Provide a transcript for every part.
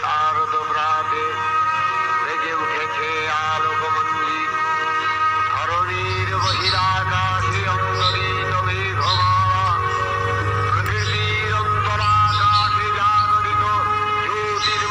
শারদ প্রাতে বেজে উঠেছে আলোকমঞ্জিত ধরণীর বহিরাকাশে অন্তরিত মেঘমালা প্রকৃতির অন্তরাকাশে জাগরিত জ্যোতির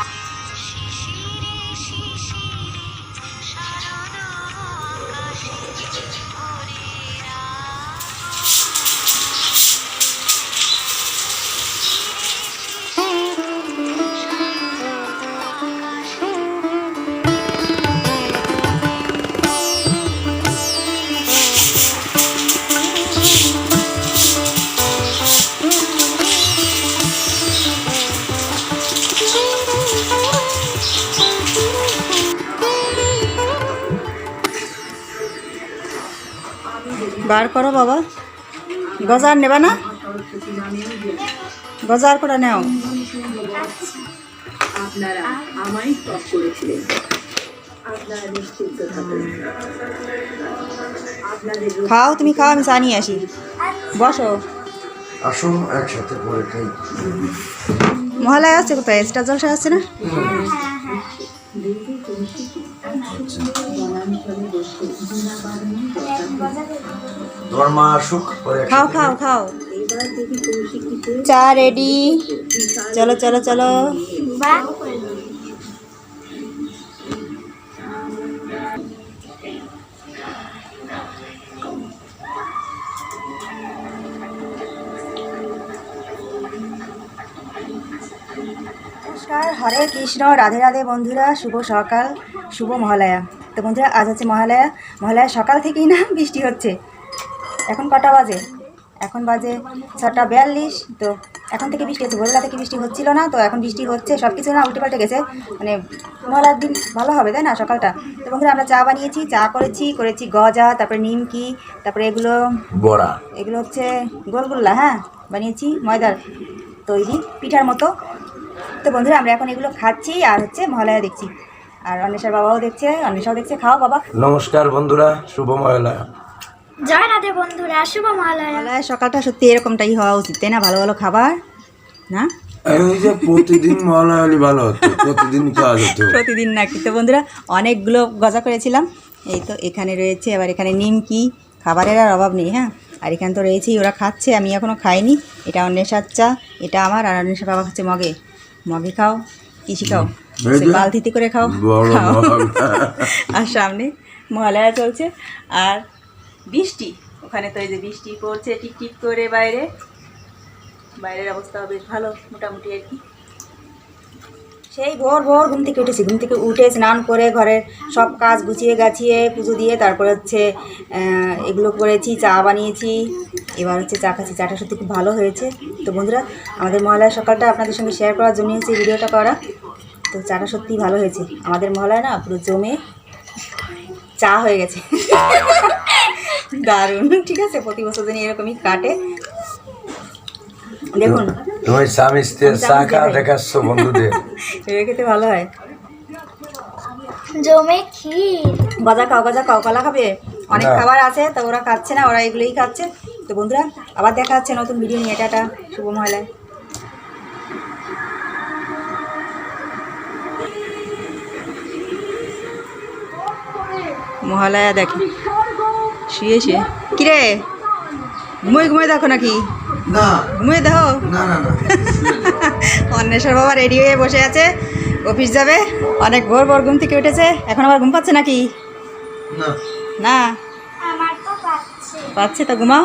বার করো বাবা গজার নেবা না গজার করে নেও আপনারা আমায় টক করেছিলেন আপনারা নিশ্চিন্ত থাকুন আপনাদের খাও তুমি খাও আমি চা নিয়ে আসি বসো আসুন একসাথে করে খাই। মহালয়া আসছে কোথায় স্টার জলসা আসছে না তোমার মা আসুক পরে খাও খাও খাও চা রেডি চলো চলো চলো নমস্কার হরে কৃষ্ণ রাধে রাধে বন্ধুরা শুভ সকাল শুভ মহালয়া তো বন্ধুরা আজ হচ্ছে মহালয়া সকাল থেকেই না বৃষ্টি হচ্ছে এখন কটা বাজে এখন বাজে 6:42 তো এখন থেকে বৃষ্টি হচ্ছে ভোরবেলা থেকে বৃষ্টি হচ্ছিল না তো এখন বৃষ্টি হচ্ছে সব কিছু না উল্টে পাল্টে গেছে মানে মহালয়ার দিন ভালো হবে তাই না সকালটা তো বন্ধুরা আমরা চা বানিয়েছি চা করেছি গজা তারপরে নিমকি তারপরে এগুলো বড়া এগুলো হচ্ছে গোলগুল্লা হ্যাঁ বানিয়েছি ময়দার তৈরি পিঠার মতো তো বন্ধুরা আমরা এখন এগুলো খাচ্ছি আর হচ্ছে মহালয়া দেখছি আর অন্বেষার বাবাও দেখছে অন্বেষাও দেখছে খাও বাবা নমস্কার বন্ধুরা শুভ মহালয়া। জয় রাধে বন্ধুরা শুভ মহালয়া। মহালয়া সকালটা সত্যি এরকমটাই হওয়া উচিত তাই না ভালো ভালো খাবার না এই যে প্রতিদিন মহালয়া হলে ভালো হতো প্রতিদিন খাওয়া যেত প্রতিদিন নাকি তো বন্ধুরা অনেকগুলো গজা করেছিলাম এই তো এখানে রয়েছে আবার এখানে নিমকি খাবারের আর অভাব নেই হ্যাঁ আর এখানে তো রয়েছেই ওরা খাচ্ছে আমি এখনও খাইনি এটা অন্বেষার চা এটা আমার আর অন্বেষার বাবা খাচ্ছে মগে খাও কিসি খাও বালতিতে করে খাও আর সামনে মহালয়া চলছে আর বৃষ্টি ওখানে তো এই যে বৃষ্টি পড়ছে টিপ টিপ করে বাইরের অবস্থাও বেশ ভালো মোটামুটি আর কি সেই ভোর ঘুম থেকে উঠেছি ঘুম থেকে উঠে স্নান করে ঘরের সব কাজ গুছিয়ে গাছিয়ে পুজো দিয়ে তারপরে হচ্ছে এগুলো করেছি চা বানিয়েছি এবার হচ্ছে চা খাচ্ছি চাটা সত্যি খুব ভালো হয়েছে তো বন্ধুরা আমাদের মহালয়ার সকালটা আপনাদের সঙ্গে শেয়ার করার জন্য হচ্ছে ভিডিওটা করা তো চাটা সত্যিই ভালো হয়েছে আমাদের মহালয়া না পুরো জমে চা হয়ে গেছে দারুণ ঠিক আছে প্রতি বছর দিন এরকমই কাটে দেখুন তুমি স্বামী স্ত্রীর চা খাওয়া দেখাচ্ছ বন্ধুদের এটা খেতে ভালো হয় জমে ক্ষীর গজা খাও কলা খাবে অনেক খাবার আছে তো ওরা খাচ্ছে না ওরা এগুলোই খাচ্ছে তো বন্ধুরা আবার দেখা হচ্ছে নতুন ভিডিও নিয়ে টাটা শুভ মহালয়া মহালয়া দেখি শুয়ে কিরে ঘুমোয় দেখো নাকি না ঘুমিয়ে দেখো না না না অন্বেষার বাবা রেডি হয়ে বসে আছে অফিস যাবে অনেক ভোর ঘুম থেকে উঠেছে এখন আবার ঘুম পাচ্ছে নাকি না না আমার তো পাচ্ছে পাচ্ছে তো ঘুমাও